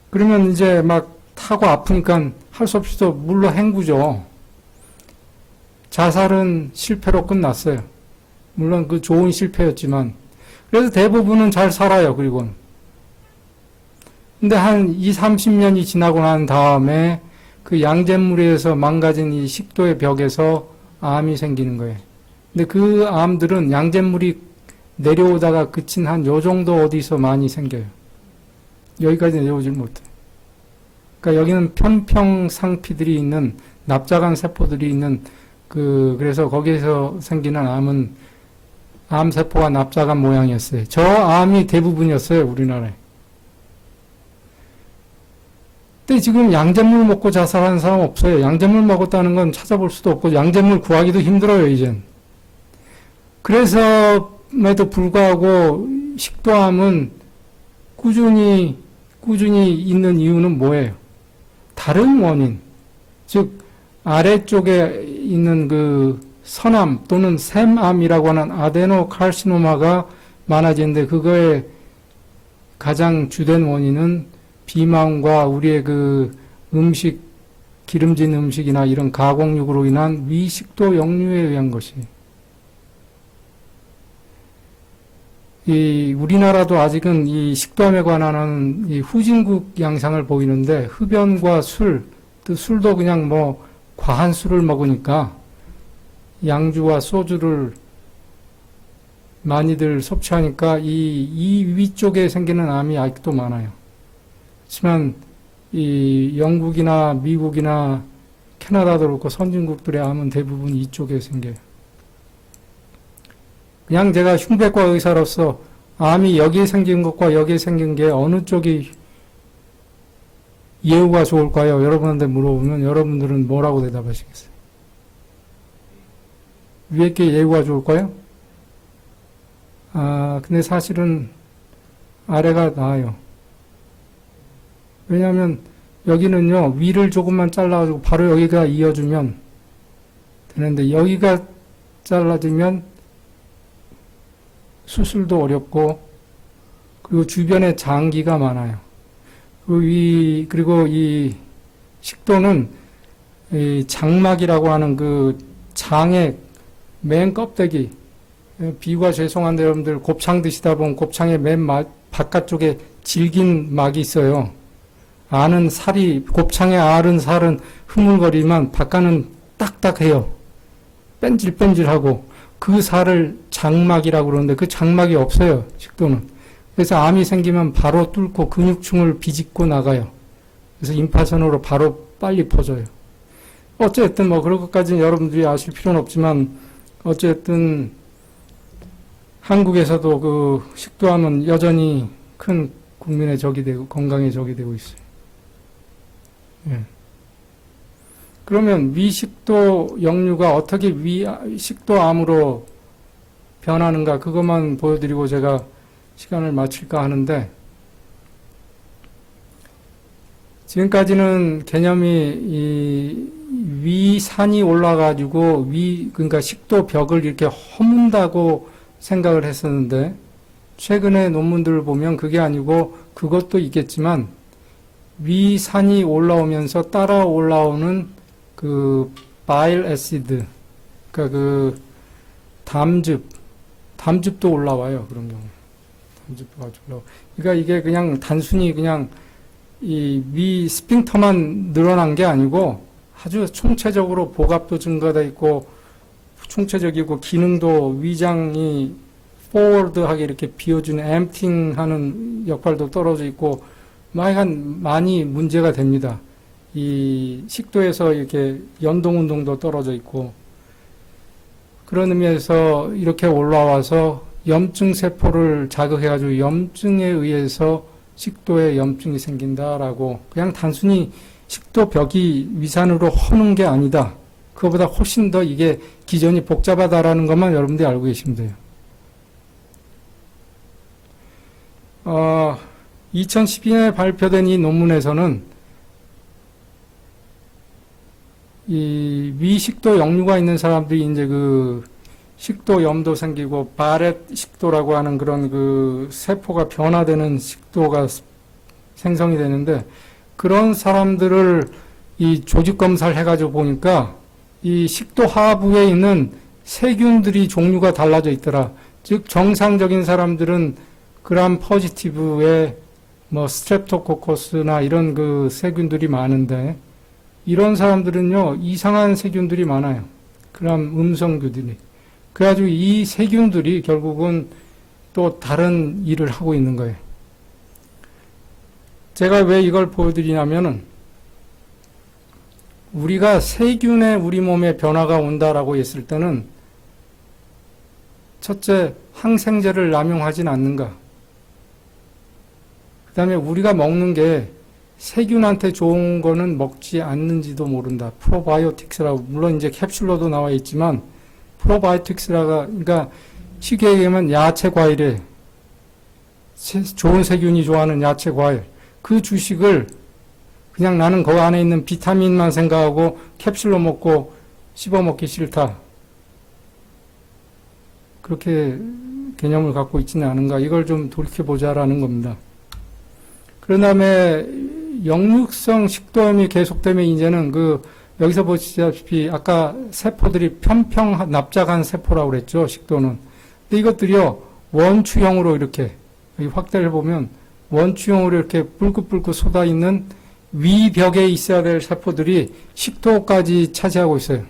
그러면 이제 막 타고 아프니까 할 수 없이 또 물로 헹구죠. 자살은 실패로 끝났어요. 물론 그 좋은 실패였지만. 그래서 대부분은 잘 살아요, 그리고는. 근데 한 20, 30년이 지나고 난 다음에 그 양잿물에서 망가진 이 식도의 벽에서 암이 생기는 거예요. 근데 그 암들은 양잿물이 내려오다가 그친 한 요 정도 어디서 많이 생겨요. 여기까지 내려오질 못해요. 그러니까 여기는 편평상피들이 있는 납작한 세포들이 있는 그래서 거기에서 생기는 암은 암세포가 납작한 모양이었어요. 저 암이 대부분이었어요, 우리나라에. 근데 지금 양잿물 먹고 자살하는 사람 없어요. 양잿물 먹었다는 건 찾아볼 수도 없고, 양잿물 구하기도 힘들어요, 이젠. 그래서에도 불구하고 식도암은 꾸준히 있는 이유는 뭐예요? 다른 원인, 즉 아래쪽에 있는 그 선암 또는 샘암이라고 하는 아데노카르시노마가 많아지는데 그거의 가장 주된 원인은 비만과 우리의 그 기름진 음식이나 이런 가공육으로 인한 위식도 역류에 의한 것이. 우리나라도 아직은 이 식도암에 관한 이 후진국 양상을 보이는데 흡연과 술도 그냥 뭐 과한 술을 먹으니까 양주와 소주를 많이들 섭취하니까 이 위쪽에 생기는 암이 아직도 많아요. 하지만 이 영국이나 미국이나 캐나다도 그렇고 선진국들의 암은 대부분 이쪽에 생겨요. 그냥 제가 흉부외과 의사로서 암이 여기에 생긴 것과 여기에 생긴 게 어느 쪽이 예후가 좋을까요? 여러분한테 물어보면 여러분들은 뭐라고 대답하시겠어요? 위에 게 예후가 좋을까요? 근데 사실은 아래가 나아요. 왜냐하면 여기는요, 위를 조금만 잘라가지고 바로 여기가 이어주면 되는데, 여기가 잘라지면 수술도 어렵고, 그리고 주변에 장기가 많아요. 그리고 이 식도는 이 장막이라고 하는 그 장의 맨 껍데기, 비유가 죄송한데 여러분들 곱창 드시다 보면 곱창의 맨 바깥쪽에 질긴 막이 있어요. 안은 살이, 곱창의 알은 살은 흐물거리지만 바깥은 딱딱해요. 뺀질뺀질하고 그 살을 장막이라고 그러는데 그 장막이 없어요, 식도는. 그래서 암이 생기면 바로 뚫고 근육층을 비집고 나가요. 그래서 임파선으로 바로 빨리 퍼져요. 어쨌든 뭐 그런 것까지는 여러분들이 아실 필요는 없지만 어쨌든 한국에서도 그 식도암은 여전히 큰 국민의 적이 되고 건강의 적이 되고 있어요. 예. 그러면 위식도 역류가 어떻게 식도암으로 변하는가 그것만 보여드리고 제가 시간을 마칠까 하는데, 지금까지는 개념이 이 위산이 올라가지고 그러니까 식도 벽을 이렇게 허문다고 생각을 했었는데, 최근에 논문들을 보면 그게 아니고 그것도 있겠지만 위산이 올라오면서 따라 올라오는 그 바일 애시드, 그러니까 그 담즙도 올라와요. 그런 경우. 담즙도 아주 올라와. 그러니까 이게 그냥 단순히 그냥 이 위 스핑터만 늘어난 게 아니고 아주 총체적으로 복압도 증가돼 있고 총체적이고 기능도 위장이 포워드하게 이렇게 비워주는 엠팅하는 역할도 떨어져 있고 많이 문제가 됩니다. 이 식도에서 이렇게 연동 운동도 떨어져 있고, 그런 의미에서 이렇게 올라와서 염증 세포를 자극해가지고 염증에 의해서 식도에 염증이 생긴다라고, 그냥 단순히 식도 벽이 위산으로 허는 게 아니다. 그거보다 훨씬 더 이게 기전이 복잡하다라는 것만 여러분들이 알고 계시면 돼요. 2012년에 발표된 이 논문에서는 이 위식도 역류가 있는 사람들이 이제 그 식도염도 생기고 바렛 식도라고 하는 그런 그 세포가 변화되는 식도가 생성이 되는데, 그런 사람들을 이 조직 검사를 해가지고 보니까 이 식도 하부에 있는 세균들이 종류가 달라져 있더라. 즉 정상적인 사람들은 그람 포지티브에 뭐 스트랩토코커스나 이런 그 세균들이 많은데, 이런 사람들은요 이상한 세균들이 많아요. 그람 음성균들이. 그래가지고 이 세균들이 결국은 또 다른 일을 하고 있는 거예요. 제가 왜 이걸 보여드리냐면은, 우리가 세균에 우리 몸에 변화가 온다라고 했을 때는 첫째, 항생제를 남용하진 않는가. 그 다음에 우리가 먹는 게 세균한테 좋은 거는 먹지 않는지도 모른다. 프로바이오틱스라고, 물론 이제 캡슐로도 나와 있지만 프로바이오틱스라가, 그러니까 쉽게 얘기하면 야채 과일에 좋은 세균이 좋아하는 야채 과일, 그 주식을 그냥 나는 그 안에 있는 비타민만 생각하고 캡슐로 먹고 씹어 먹기 싫다. 그렇게 개념을 갖고 있지는 않은가. 이걸 좀 돌이켜보자라는 겁니다. 그런 다음에 역류성 식도염이 계속되면 이제는 여기서 보시다시피 아까 세포들이 편평 납작한 세포라고 그랬죠. 식도는. 근데 이것들이요, 원추형으로 이렇게, 여기 확대를 보면 원추형으로 이렇게 뿔긋뿔긋 쏟아있는 위벽에 있어야 될 세포들이 식도까지 차지하고 있어요.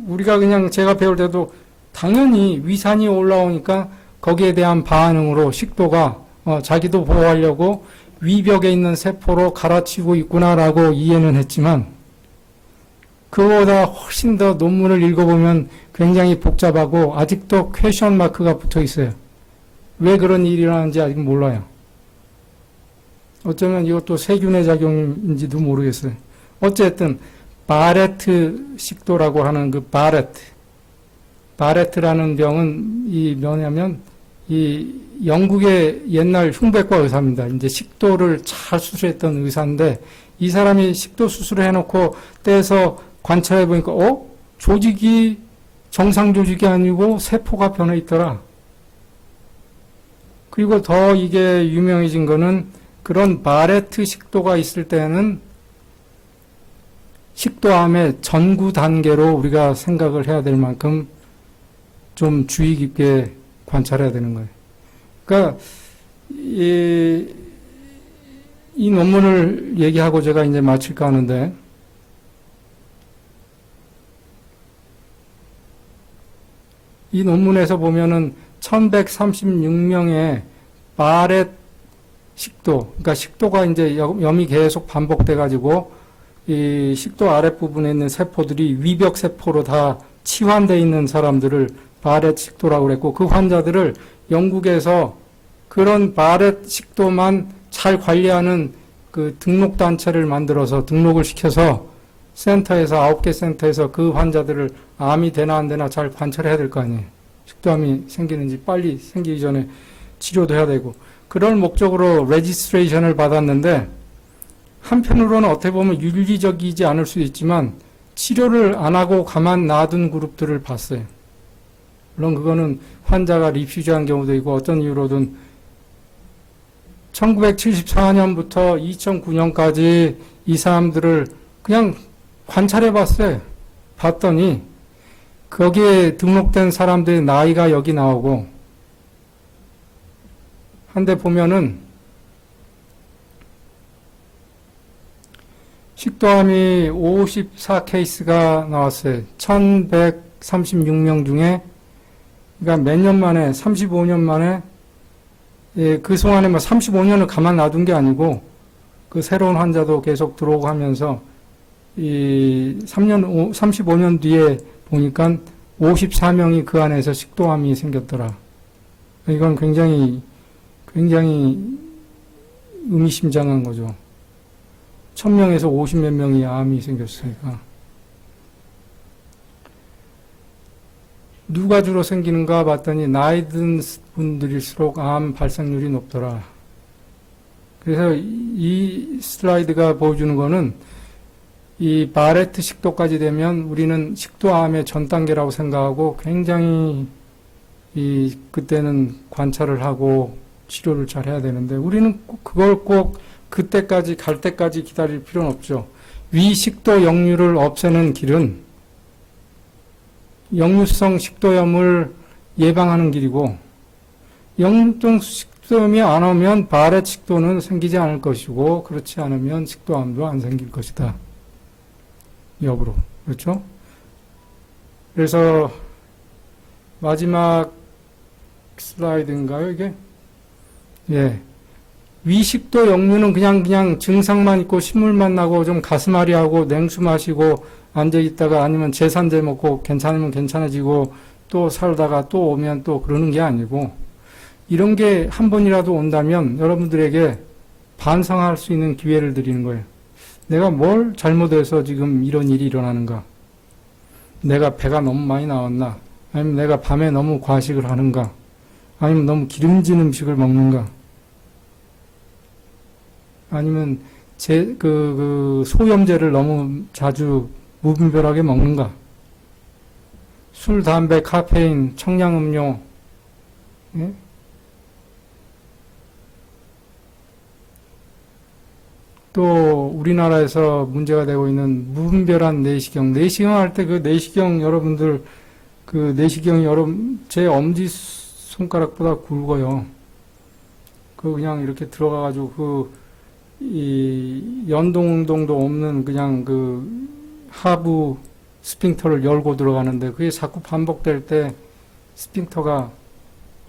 우리가 그냥 제가 배울 때도 당연히 위산이 올라오니까 거기에 대한 반응으로 식도가 자기도 보호하려고 위벽에 있는 세포로 갈아치우고 있구나라고 이해는 했지만, 그거보다 훨씬 더 논문을 읽어보면 굉장히 복잡하고 아직도 퀘션 마크가 붙어 있어요. 왜 그런 일이 일어나는지 아직 몰라요. 어쩌면 이것도 세균의 작용인지도 모르겠어요. 어쨌든 바레트 식도라고 하는 그 바레트라는 병은 이 뭐냐면 이 영국의 옛날 흉백과 의사입니다. 이제 식도를 잘 수술했던 의사인데 이 사람이 식도 수술을 해놓고 떼서 관찰해 보니까 조직이 정상 조직이 아니고 세포가 변해 있더라. 그리고 더 이게 유명해진 거는 그런 바레트 식도가 있을 때는 식도암의 전구 단계로 우리가 생각을 해야 될 만큼 좀 주의 깊게 관찰해야 되는 거예요. 그러니까 이 논문을 얘기하고 제가 이제 마칠까 하는데 이 논문에서 보면은 1136명의 바렛 식도, 그러니까 식도가 이제 염이 계속 반복돼 가지고 이 식도 아랫부분에 있는 세포들이 위벽 세포로 다 치환되어 있는 사람들을 바렛 식도라고 그랬고 그 환자들을 영국에서 그런 바렛 식도만 잘 관리하는 그 등록 단체를 만들어서 등록을 시켜서 센터에서 9개 센터에서 그 환자들을 암이 되나 안 되나 잘 관찰해야 될 거 아니에요. 식도암이 생기는지 빨리 생기기 전에 치료도 해야 되고 그럴 목적으로 레지스트레이션을 받았는데 한편으로는 어떻게 보면 윤리적이지 않을 수도 있지만 치료를 안 하고 가만 놔둔 그룹들을 봤어요. 물론 그거는 환자가 리퓨즈한 경우도 있고 어떤 이유로든 1974년부터 2009년까지 이 사람들을 그냥 관찰해 봤어요. 봤더니 거기에 등록된 사람들의 나이가 여기 나오고 한데 보면은 식도암이 54케이스가 나왔어요. 1136명 중에 그러니까 몇 년 만에 35년 만에 그 동안에 35년을 가만 놔둔 게 아니고 그 새로운 환자도 계속 들어오고 하면서 이 35년 뒤에 보니까 54명이 그 안에서 식도암이 생겼더라. 이건 굉장히 의미심장한 거죠. 1000명에서 50몇 명이 암이 생겼으니까. 누가 주로 생기는가 봤더니 나이 든 분들일수록 암 발생률이 높더라. 그래서 이 슬라이드가 보여주는 거는 이 바레트 식도까지 되면 우리는 식도암의 전 단계라고 생각하고 굉장히 그때는 관찰을 하고 치료를 잘 해야 되는데 우리는 그걸 꼭 그때까지 갈 때까지 기다릴 필요는 없죠. 위식도 역류를 없애는 길은 역류성 식도염을 예방하는 길이고 역류성 식도염이 안 오면 바렛 식도는 생기지 않을 것이고 그렇지 않으면 식도암도 안 생길 것이다. 역으로. 그렇죠? 그래서 마지막 슬라이드인가요, 이게? 예. 위식도 역류는 그냥 증상만 있고 신물만 나고 좀 가슴앓이하고 냉수 마시고 앉아있다가 아니면 제산제 먹고 괜찮으면 괜찮아지고 또 살다가 또 오면 또 그러는 게 아니고 이런 게 한 번이라도 온다면 여러분들에게 반성할 수 있는 기회를 드리는 거예요. 내가 뭘 잘못해서 지금 이런 일이 일어나는가? 내가 배가 너무 많이 나왔나? 아니면 내가 밤에 너무 과식을 하는가? 아니면 너무 기름진 음식을 먹는가? 아니면 소염제를 너무 자주 무분별하게 먹는가? 술, 담배, 카페인, 청량음료, 예? 또 우리나라에서 문제가 되고 있는 무분별한 내시경. 내시경 할 때 그 내시경 여러분들 그 내시경이 제 엄지 손가락보다 굵어요. 그냥 이렇게 들어가가지고 이 연동운동도 없는 그냥 그 하부 스핑터를 열고 들어가는데 그게 자꾸 반복될 때 스핑터가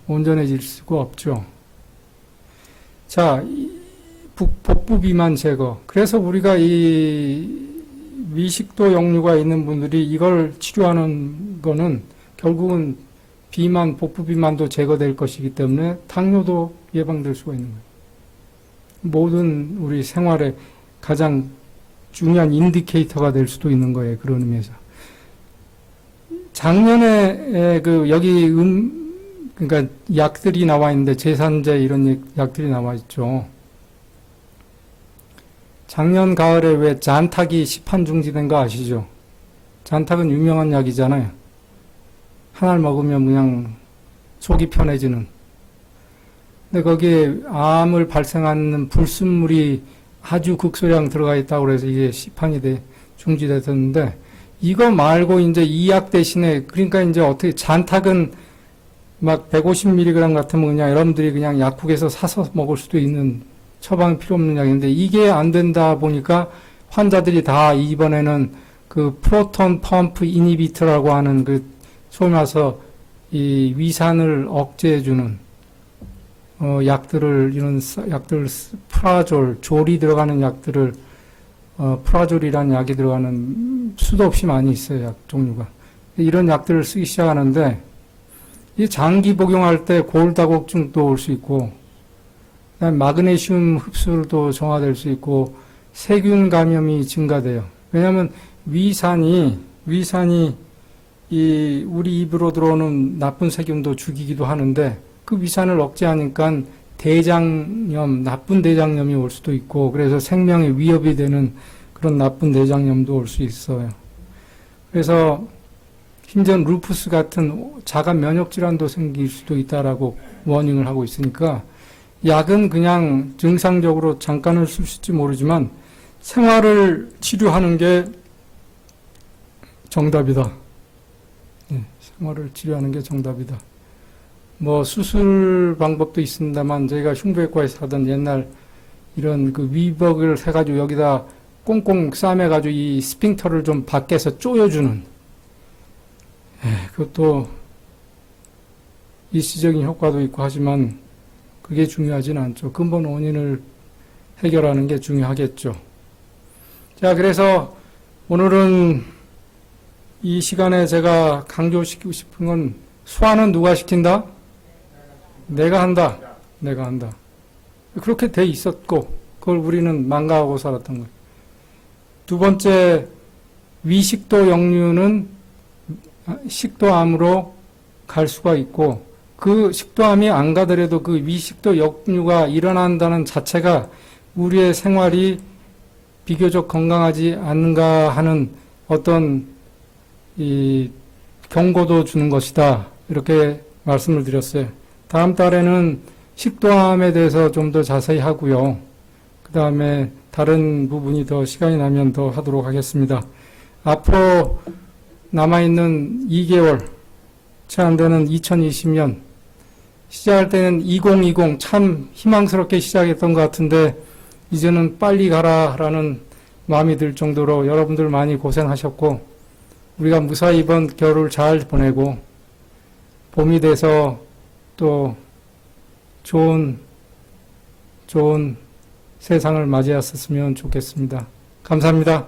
온전해질 수가 없죠. 자, 복부 비만 제거. 그래서 우리가 이 위식도 역류가 있는 분들이 이걸 치료하는 거는 결국은 비만, 복부 비만도 제거될 것이기 때문에 당뇨도 예방될 수가 있는 거예요. 모든 우리 생활에 가장 중요한 인디케이터가 될 수도 있는 거예요. 그런 의미에서. 작년에 여기 그러니까 약들이 나와 있는데 제산제 이런 약들이 나와 있죠. 작년 가을에 왜 잔탁이 시판 중지된 거 아시죠? 잔탁은 유명한 약이잖아요. 하나를 먹으면 그냥 속이 편해지는. 근데 거기에 암을 발생하는 불순물이 아주 극소량 들어가 있다고 그래서 이게 시판이 중지됐었는데, 이거 말고 이제 이 약 대신에, 그러니까 이제 어떻게, 잔탁은 막 150mg 같으면 그냥 여러분들이 그냥 약국에서 사서 먹을 수도 있는 처방이 필요 없는 약인데, 이게 안 된다 보니까 환자들이 다 이번에는 그 프로톤 펌프 이니비터라고 하는 소위 말해서 이 위산을 억제해주는 약들을, 이런 약들, 프라졸, 졸이 들어가는 약들을, 프라졸이라는 약이 들어가는 수도 없이 많이 있어요, 약 종류가. 이런 약들을 쓰기 시작하는데, 이 장기 복용할 때 골다공증도 올 수 있고, 그다음에 마그네슘 흡수도 정화될 수 있고, 세균 감염이 증가돼요. 왜냐하면 위산이 우리 입으로 들어오는 나쁜 세균도 죽이기도 하는데, 그 위산을 억제하니까 대장염, 나쁜 대장염이 올 수도 있고, 그래서 생명에 위협이 되는 그런 나쁜 대장염도 올 수 있어요. 그래서 심지어 루푸스 같은 자가 면역 질환도 생길 수도 있다라고 워닝을 하고 있으니까, 약은 그냥 증상적으로 잠깐은 쓸 수 있을지 모르지만 생활을 치료하는 게 정답이다. 네, 생활을 치료하는 게 정답이다. 뭐 수술 방법도 있습니다만, 저희가 흉부외과에서 하던 옛날 이런 위벽을 해가지고 여기다 꽁꽁 싸매가지고 이 스핑터를 좀 밖에서 조여주는, 그것도 일시적인 효과도 있고 하지만 그게 중요하진 않죠. 근본 원인을 해결하는 게 중요하겠죠. 자, 그래서 오늘은 이 시간에 제가 강조시키고 싶은 건, 소화는 누가 시킨다? 내가 한다. 내가 한다. 그렇게 돼 있었고, 그걸 우리는 망각하고 살았던 거예요. 두 번째, 위식도 역류는 식도암으로 갈 수가 있고, 그 식도암이 안 가더라도 그 위식도 역류가 일어난다는 자체가 우리의 생활이 비교적 건강하지 않은가 하는 어떤 이 경고도 주는 것이다. 이렇게 말씀을 드렸어요. 다음 달에는 식도암에 대해서 좀 더 자세히 하고요. 그 다음에 다른 부분이 더 시간이 나면 더 하도록 하겠습니다. 앞으로 남아있는 2개월, 채 안 되는 2020년, 시작할 때는 2020 참 희망스럽게 시작했던 것 같은데, 이제는 빨리 가라라는 마음이 들 정도로 여러분들 많이 고생하셨고, 우리가 무사히 이번 겨울을 잘 보내고, 봄이 돼서 또 좋은 세상을 맞이했었으면 좋겠습니다. 감사합니다.